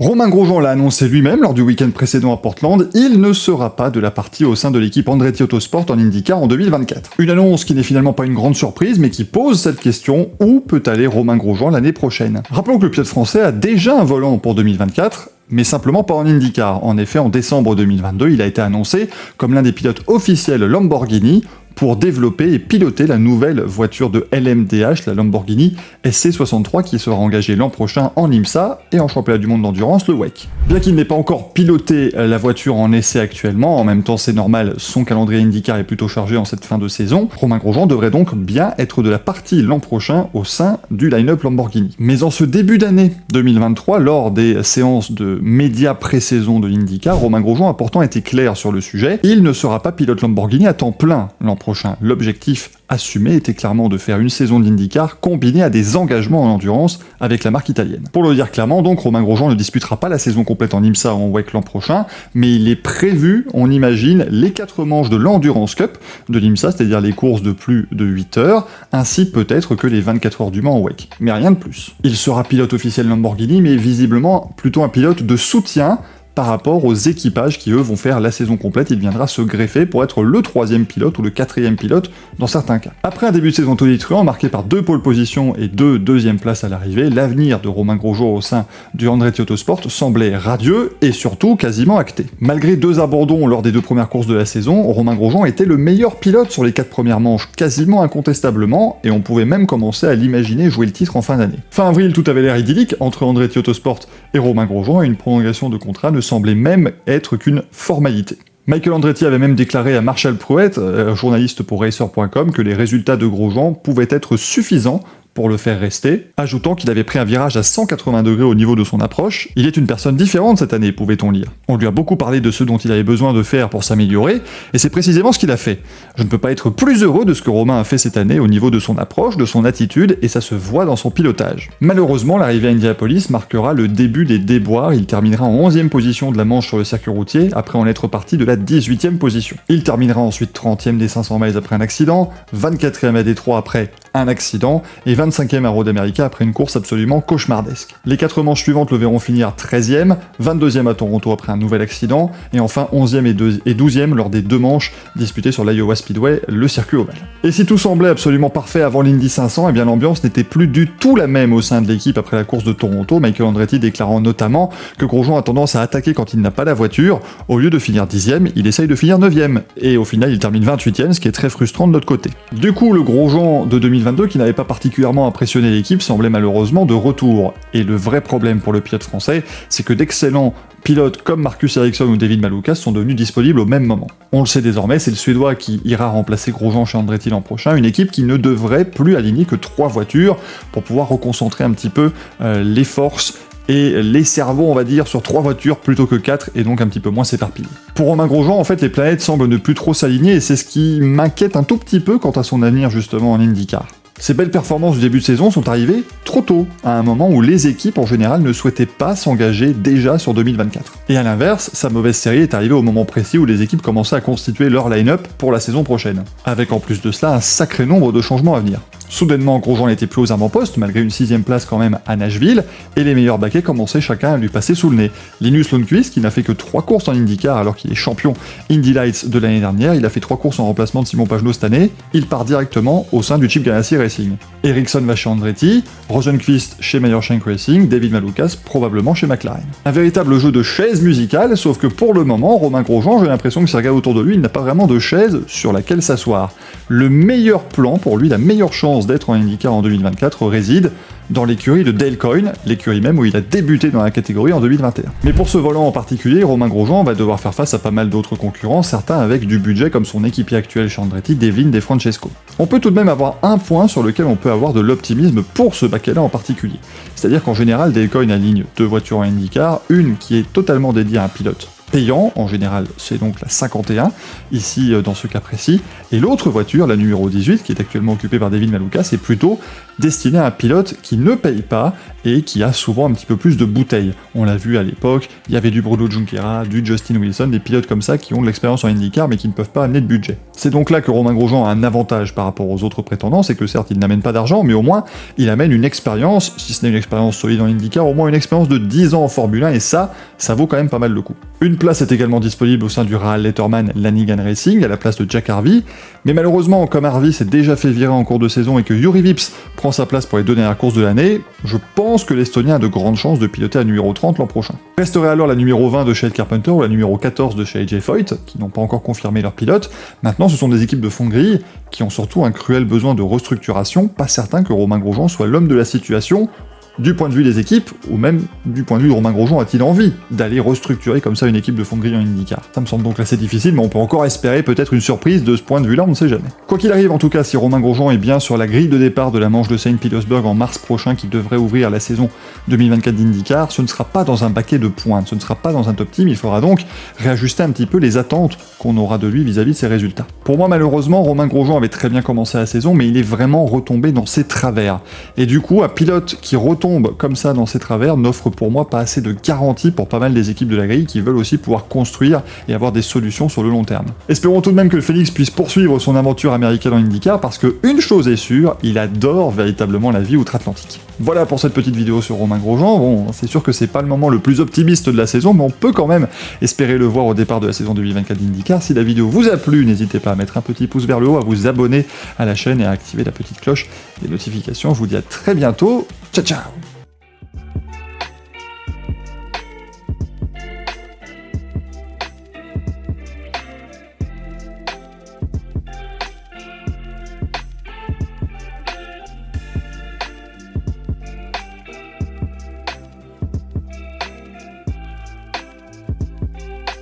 Romain Grosjean l'a annoncé lui-même lors du week-end précédent à Portland, il ne sera pas de la partie au sein de l'équipe Andretti Autosport en IndyCar en 2024. Une annonce qui n'est finalement pas une grande surprise, mais qui pose cette question: où peut aller Romain Grosjean l'année prochaine? Rappelons que le pilote français a déjà un volant pour 2024, mais simplement pas en IndyCar. En effet, en décembre 2022, il a été annoncé comme l'un des pilotes officiels Lamborghini pour développer et piloter la nouvelle voiture de LMDH, la Lamborghini SC63, qui sera engagée l'an prochain en IMSA et en championnat du monde d'endurance, le WEC. Bien qu'il n'ait pas encore piloté la voiture en essai actuellement, en même temps c'est normal, son calendrier IndyCar est plutôt chargé en cette fin de saison, Romain Grosjean devrait donc bien être de la partie l'an prochain au sein du line-up Lamborghini. Mais en ce début d'année 2023, lors des séances de médias pré-saison de l'IndyCar, Romain Grosjean a pourtant été clair sur le sujet, il ne sera pas pilote Lamborghini à temps plein l'an prochain. L'objectif assumé était clairement de faire une saison d'IndyCar combinée à des engagements en endurance avec la marque italienne. Pour le dire clairement, donc, Romain Grosjean ne disputera pas la saison complète en IMSA ou en WEC l'an prochain, mais il est prévu, on imagine, les 4 manches de l'Endurance Cup de l'IMSA, c'est-à-dire les courses de plus de 8 heures, ainsi peut-être que les 24 heures du Mans en WEC. Mais rien de plus. Il sera pilote officiel Lamborghini, mais visiblement plutôt un pilote de soutien par rapport aux équipages qui, eux, vont faire la saison complète. Il viendra se greffer pour être le 3e pilote ou le 4e pilote dans certains cas. Après un début de saison tonitruant marqué par 2 pole positions et 2 deuxièmes places à l'arrivée, l'avenir de Romain Grosjean au sein du Andretti Autosport semblait radieux et surtout quasiment acté. Malgré 2 abandons lors des 2 premières courses de la saison, Romain Grosjean était le meilleur pilote sur les 4 premières manches, quasiment incontestablement, et on pouvait même commencer à l'imaginer jouer le titre en fin d'année. Fin avril, tout avait l'air idyllique entre Andretti Autosport et Romain Grosjean, et une prolongation de contrat ne semblait même être qu'une formalité. Michael Andretti avait même déclaré à Marshall Pruett, journaliste pour Racer.com, que les résultats de Grosjean pouvaient être suffisants pour le faire rester, ajoutant qu'il avait pris un virage à 180 degrés au niveau de son approche. Il est une personne différente cette année, pouvait-on lire. On lui a beaucoup parlé de ce dont il avait besoin de faire pour s'améliorer, et c'est précisément ce qu'il a fait. Je ne peux pas être plus heureux de ce que Romain a fait cette année au niveau de son approche, de son attitude, et ça se voit dans son pilotage. Malheureusement, l'arrivée à Indianapolis marquera le début des déboires. Il terminera en 11e position de la manche sur le circuit routier, après en être parti de la 18e position. Il terminera ensuite 30e des 500 miles après un accident, 24e à Détroit après un accident, et 25e à Road America après une course absolument cauchemardesque. Les 4 manches suivantes le verront finir 13e, 22e à Toronto après un nouvel accident, et enfin 11e et 12e lors des 2 manches disputées sur l'Iowa Speedway, le circuit ovale. Et si tout semblait absolument parfait avant l'Indy 500, eh bien l'ambiance n'était plus du tout la même au sein de l'équipe après la course de Toronto, Michael Andretti déclarant notamment que Grosjean a tendance à attaquer quand il n'a pas la voiture, au lieu de finir 10e, il essaye de finir 9e, et au final il termine 28e, ce qui est très frustrant de notre côté. Du coup, le Grosjean de 2022, qui n'avait pas particulièrement impressionné l'équipe, semblait malheureusement de retour. Et le vrai problème pour le pilote français, c'est que d'excellents pilotes comme Marcus Ericsson ou David Malukas sont devenus disponibles au même moment. On le sait désormais, c'est le Suédois qui ira remplacer Grosjean chez Andretti l'an prochain, une équipe qui ne devrait plus aligner que 3 voitures pour pouvoir reconcentrer un petit peu les forces et les cerveaux, on va dire, sur 3 voitures plutôt que 4, et donc un petit peu moins s'éparpiller. Pour Romain Grosjean, en fait, les planètes semblent ne plus trop s'aligner, et c'est ce qui m'inquiète un tout petit peu quant à son avenir justement en IndyCar. Ces belles performances du début de saison sont arrivées trop tôt, à un moment où les équipes en général ne souhaitaient pas s'engager déjà sur 2024. Et à l'inverse, sa mauvaise série est arrivée au moment précis où les équipes commençaient à constituer leur line-up pour la saison prochaine, avec en plus de cela un sacré nombre de changements à venir. Soudainement, Grosjean n'était plus aux avant-postes, malgré une 6ème place quand même à Nashville, et les meilleurs baquets commençaient chacun à lui passer sous le nez. Linus Lundqvist, qui n'a fait que 3 courses en IndyCar alors qu'il est champion Indy Lights de l'année dernière, il a fait 3 courses en remplacement de Simon Pagenaud cette année, il part directement au sein du Chip Ganassi Racing. Ericsson va chez Andretti, Rosenqvist chez Meyershank Racing, David Malukas probablement chez McLaren. Un véritable jeu de chaises musicales, sauf que pour le moment, Romain Grosjean, j'ai l'impression que s'il regarde autour de lui, il n'a pas vraiment de chaise sur laquelle s'asseoir. Le meilleur plan pour lui, la meilleure chance d'être en IndyCar en 2024 réside dans l'écurie de Dale Coyne, l'écurie même où il a débuté dans la catégorie en 2021. Mais pour ce volant en particulier, Romain Grosjean va devoir faire face à pas mal d'autres concurrents, certains avec du budget comme son équipier actuel chez Andretti, Devlin De Francesco. On peut tout de même avoir un point sur lequel on peut avoir de l'optimisme pour ce baquet-là en particulier. C'est-à-dire qu'en général, Dale Coyne aligne 2 voitures en IndyCar, une qui est totalement dédiée à un pilote payant, en général c'est donc la 51, ici dans ce cas précis, et l'autre voiture, la numéro 18, qui est actuellement occupée par David Malukas, est plutôt destiné à un pilote qui ne paye pas et qui a souvent un petit peu plus de bouteilles. On l'a vu à l'époque, il y avait du Bruno Junqueira, du Justin Wilson, des pilotes comme ça qui ont de l'expérience en IndyCar mais qui ne peuvent pas amener de budget. C'est donc là que Romain Grosjean a un avantage par rapport aux autres prétendants, c'est que certes il n'amène pas d'argent, mais au moins il amène une expérience, si ce n'est une expérience solide en IndyCar, au moins une expérience de 10 ans en Formule 1, et ça vaut quand même pas mal le coup. Une place est également disponible au sein du Rahal Letterman Lanigan Racing, à la place de Jack Harvey, mais malheureusement, comme Harvey s'est déjà fait virer en cours de saison et que Juri Vips prend sa place pour les 2 dernières courses de l'année, je pense que l'Estonien a de grandes chances de piloter la numéro 30 l'an prochain. Resterait alors la numéro 20 de Shane Carpenter ou la numéro 14 de chez AJ Foyt, qui n'ont pas encore confirmé leur pilote. Maintenant, ce sont des équipes de fond de grille qui ont surtout un cruel besoin de restructuration, pas certain que Romain Grosjean soit l'homme de la situation, du point de vue des équipes, ou même du point de vue de Romain Grosjean, a-t-il envie d'aller restructurer comme ça une équipe de fond de grille en IndyCar? Ça me semble donc assez difficile, mais on peut encore espérer peut-être une surprise de ce point de vue-là, on ne sait jamais. Quoi qu'il arrive, en tout cas, si Romain Grosjean est bien sur la grille de départ de la manche de Saint Petersburg en mars prochain, qui devrait ouvrir la saison 2024 d'IndyCar, ce ne sera pas dans un baquet de pointe, ce ne sera pas dans un top team, il faudra donc réajuster un petit peu les attentes qu'on aura de lui vis-à-vis de ses résultats. Pour moi, malheureusement, Romain Grosjean avait très bien commencé la saison, mais il est vraiment retombé dans ses travers. Et du coup, un pilote qui retombe comme ça dans ses travers n'offre pour moi pas assez de garanties pour pas mal des équipes de la grille qui veulent aussi pouvoir construire et avoir des solutions sur le long terme. Espérons tout de même que le Phoenix puisse poursuivre son aventure américaine en IndyCar, parce que une chose est sûre, il adore véritablement la vie outre-Atlantique. Voilà pour cette petite vidéo sur Romain Grosjean. Bon, c'est sûr que c'est pas le moment le plus optimiste de la saison, mais on peut quand même espérer le voir au départ de la saison 2024 d'IndyCar. Si la vidéo vous a plu, n'hésitez pas à mettre un petit pouce vers le haut, à vous abonner à la chaîne et à activer la petite cloche des notifications. Je vous dis à très bientôt. Ciao ciao.